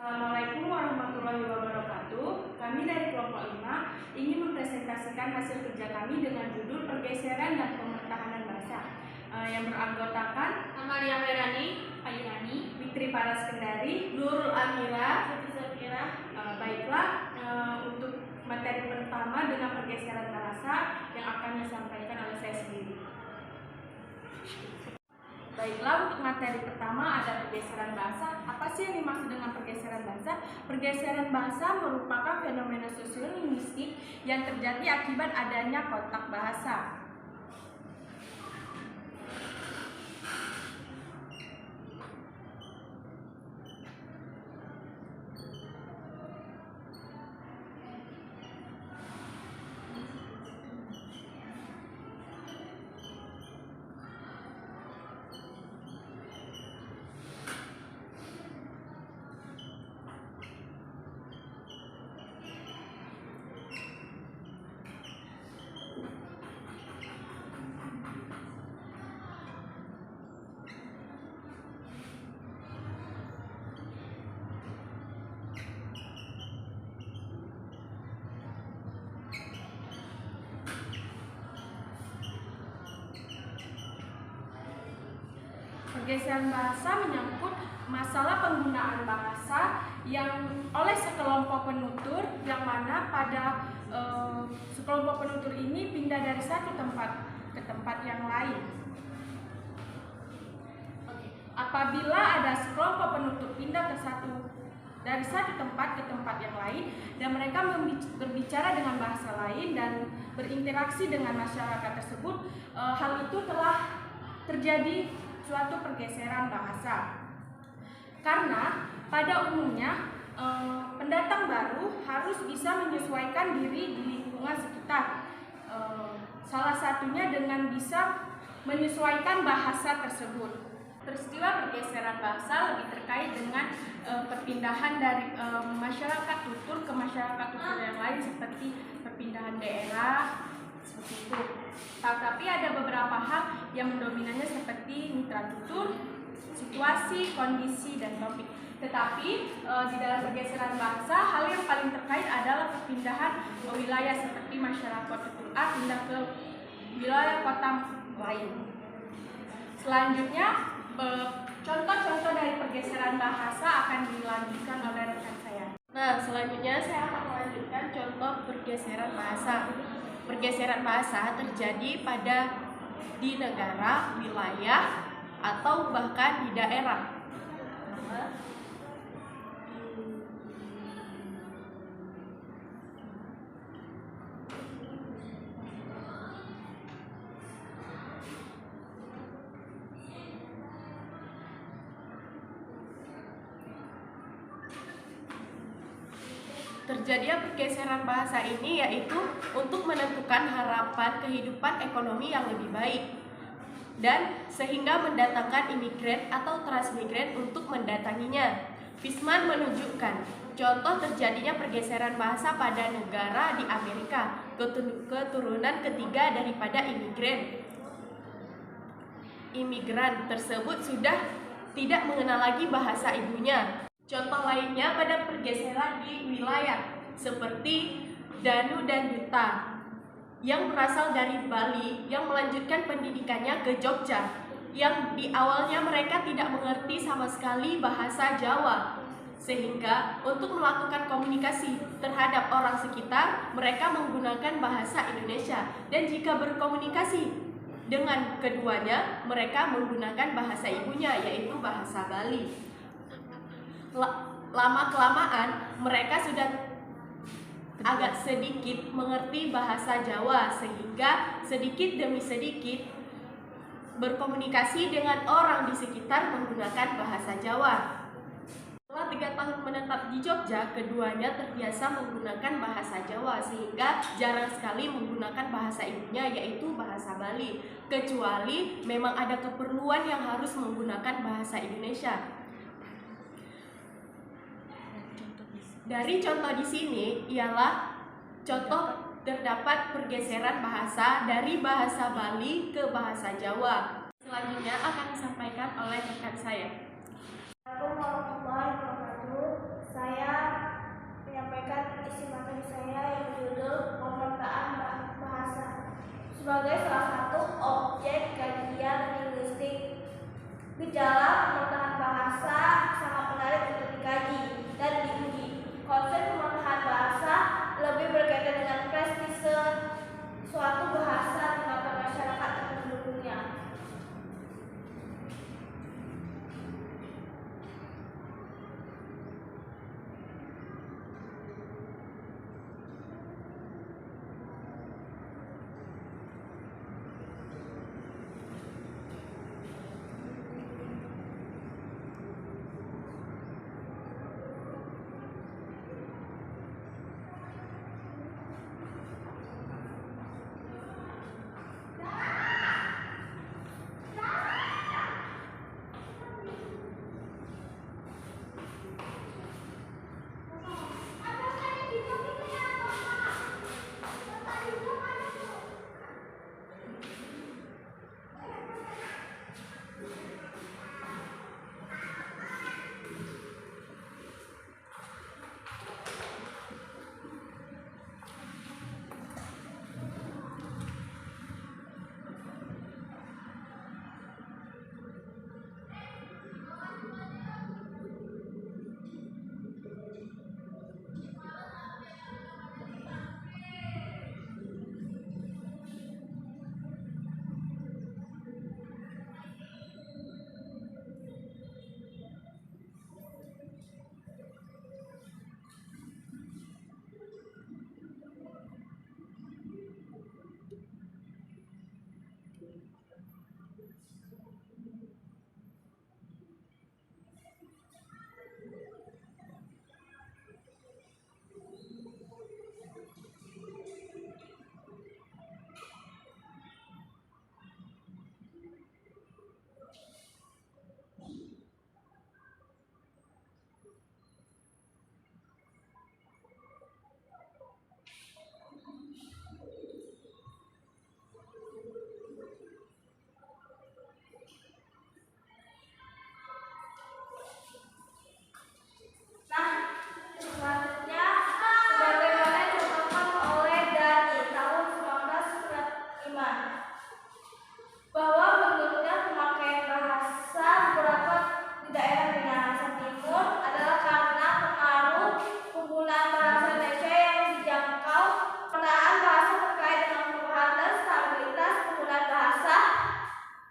Assalamualaikum warahmatullahi wabarakatuh. Kami dari kelompok 5 ingin mempresentasikan hasil kerja kami dengan judul Pergeseran dan Pemertahanan Bahasa yang beranggotakan Amalia Werani, Pairani, Fitri Paras Kendari, Nurul Amira, Siti Zakira. Baiklah, untuk materi pertama dengan pergeseran bahasa yang akan disampaikan oleh saya sendiri. Baiklah, untuk materi pertama ada pergeseran bahasa. Apa sih yang dimaksud dengan pergeseran bahasa? Pergeseran bahasa merupakan fenomena sosiolinguistik yang terjadi akibat adanya kotak bahasa. Pergeseran bahasa menyangkut masalah penggunaan bahasa yang oleh sekelompok penutur, yang mana pada sekelompok penutur ini pindah dari satu tempat ke tempat yang lain. Apabila ada sekelompok penutur pindah dari satu tempat ke tempat yang lain dan mereka berbicara dengan bahasa lain dan berinteraksi dengan masyarakat tersebut, hal itu telah terjadi suatu pergeseran bahasa. Karena pada umumnya pendatang baru harus bisa menyesuaikan diri di lingkungan sekitar. Salah satunya dengan bisa menyesuaikan bahasa tersebut. Peristiwa pergeseran bahasa lebih terkait dengan perpindahan dari masyarakat tutur ke masyarakat tutur yang lain, seperti perpindahan daerah, seperti itu. Tapi ada beberapa hal yang mendominannya seperti mitra tutur, situasi, kondisi, dan topik. Tetapi di dalam pergeseran bahasa, hal yang paling terkait adalah perpindahan wilayah, seperti masyarakat tutur A pindah ke wilayah kota lain. Selanjutnya, contoh-contoh dari pergeseran bahasa akan dilanjutkan oleh rekan saya. Nah, selanjutnya saya akan melanjutkan contoh pergeseran bahasa. Pergeseran bahasa terjadi di negara, wilayah, atau bahkan di daerah. Terjadinya pergeseran bahasa ini yaitu untuk menentukan harapan kehidupan ekonomi yang lebih baik dan sehingga mendatangkan imigran atau transmigran untuk mendatanginya. Fishman menunjukkan contoh terjadinya pergeseran bahasa pada negara di Amerika, keturunan ketiga daripada imigran. Imigran tersebut sudah tidak mengenal lagi bahasa ibunya. Contoh lainnya pada pergeseran di wilayah seperti Danu dan Duta yang berasal dari Bali yang melanjutkan pendidikannya ke Jogja, yang di awalnya mereka tidak mengerti sama sekali bahasa Jawa, sehingga untuk melakukan komunikasi terhadap orang sekitar mereka menggunakan bahasa Indonesia, dan jika berkomunikasi dengan keduanya mereka menggunakan bahasa ibunya yaitu bahasa Bali. Lama-kelamaan mereka sudah agak sedikit mengerti bahasa Jawa, sehingga sedikit demi sedikit berkomunikasi dengan orang di sekitar menggunakan bahasa Jawa. Setelah 3 tahun menetap di Jogja, keduanya terbiasa menggunakan bahasa Jawa, sehingga jarang sekali menggunakan bahasa ibunya yaitu bahasa Bali, kecuali memang ada keperluan yang harus menggunakan bahasa Indonesia. Dari contoh di sini ialah contoh terdapat pergeseran bahasa dari bahasa Bali ke bahasa Jawa. Selanjutnya akan disampaikan oleh rekan saya. Assalamualaikum warahmatullahi wabarakatuh. Saya menyampaikan isi materi saya yang berjudul pemetaan bahasa sebagai salah satu objek kajian linguistik. Gejala pemerintahan bahasa sangat menarik untuk dikaji dan diuji. Konsep pemerintahan bahasa lebih berkaitan dengan prestise suatu bahasa di mata masyarakat dan penduduknya. Selanjutnya, sebagaimana dicontohkan oleh Dani tahun 1995, bahwa menurutnya pemakaian bahasa beberapa di daerah Minahasa Timur adalah karena pengaruh penggunaan bahasa Indonesia yang dijangkau. Penggunaan bahasa terkait dengan perubahan dan stabilitas penggunaan bahasa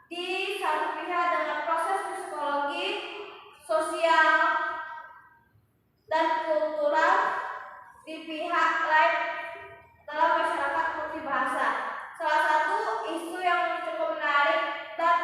di satu pihak dengan proses psikologi, sosial, dan kultural di pihak lain dalam masyarakat multibahasa. Salah satu isu yang cukup menarik dan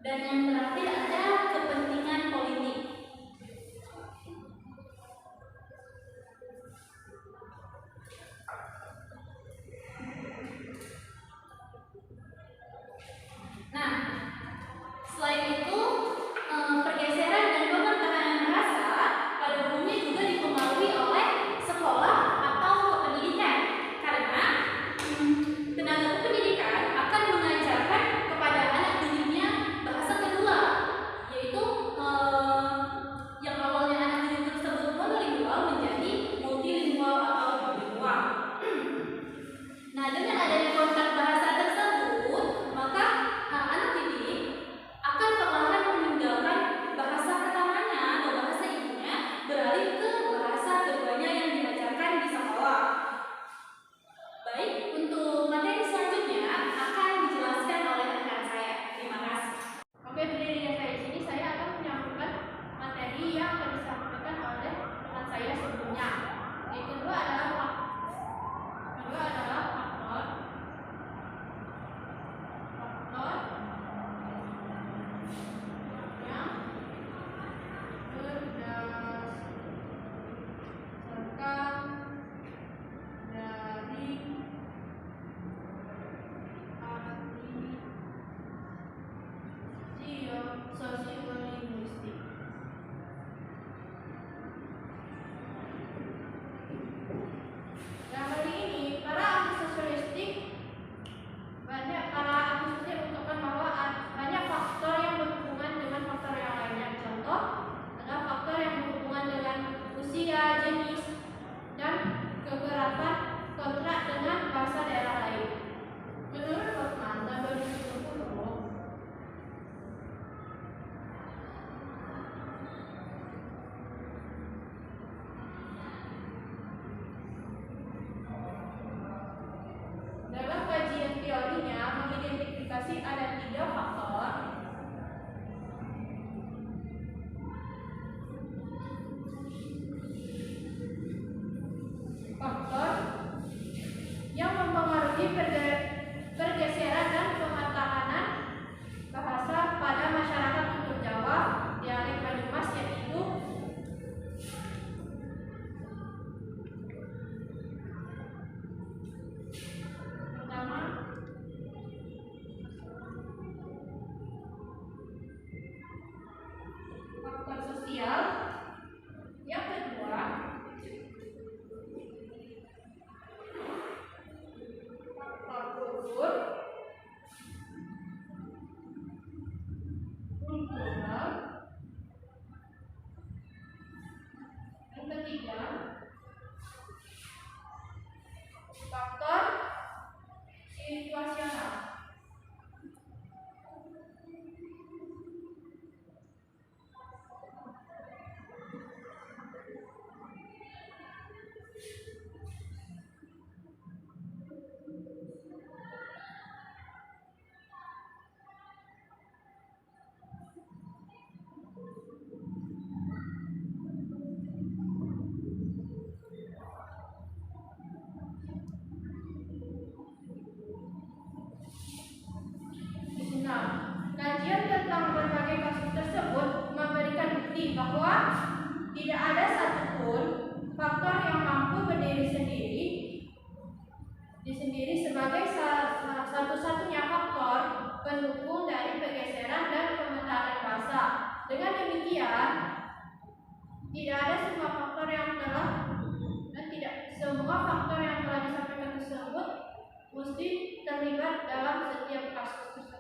Dan yang terakhir ada kepentingan politik. Nah, selain itu pergeseran dan pementahanan bahasa pada umumnya juga dipengaruhi oleh sekolah atau kependidikan, karena tenaga kependidikan akan mengajarkan kepada anak didiknya bahasa kedua, yaitu yang awalnya anak didik tersebut monolingual menjadi multilingual atau bilingual. Nah, dengan adanya kontak bahasa tersebut, maka anak didik akan perlahan meninggalkan bahasa pertamanya atau bahasa ibunya, beralih ke bahasa keduanya yang diajarkan di sekolah. Baik, untuk materi selanjutnya akan dijelaskan oleh rekan saya. Terima kasih. Oke, berdiri saya di sini, saya akan menyampaikan materi yang akan disampaikan oleh rekan saya sebelumnya. Yang kedua adalah faktor yang berdasarkan dari arti sosiolinguistik. Dalam hal ini, para ahli sosialistik menentukan bahwa banyak faktor yang berhubungan dengan faktor yang lainnya. Contoh adalah faktor yang berhubungan dengan usia, jenis, dan kekerapan kontrak dengan bahasa daerah lain. Menurut Hoffman tahun 2010, dalam kajian teorinya mengidentifikasi ada 3 faktor yang mempengaruhi pergeseran dan pematahanan bahasa pada masyarakat tutur Jawa, dialek Banyumas, yaitu pertama, faktor sosial, yang kedua faktor kultural, yang ketiga faktor situasional. Nah, kajian tentang berbagai kasus tersebut memberikan bukti bahwa tidak ada satupun faktor yang mampu berdiri sendiri sebagai satu-satunya faktor pendukung dari pergeseran dan pementahanan bahasa. Dengan demikian, tidak ada semua faktor yang telah disampaikan tersebut mesti terlibat dalam setiap kasus.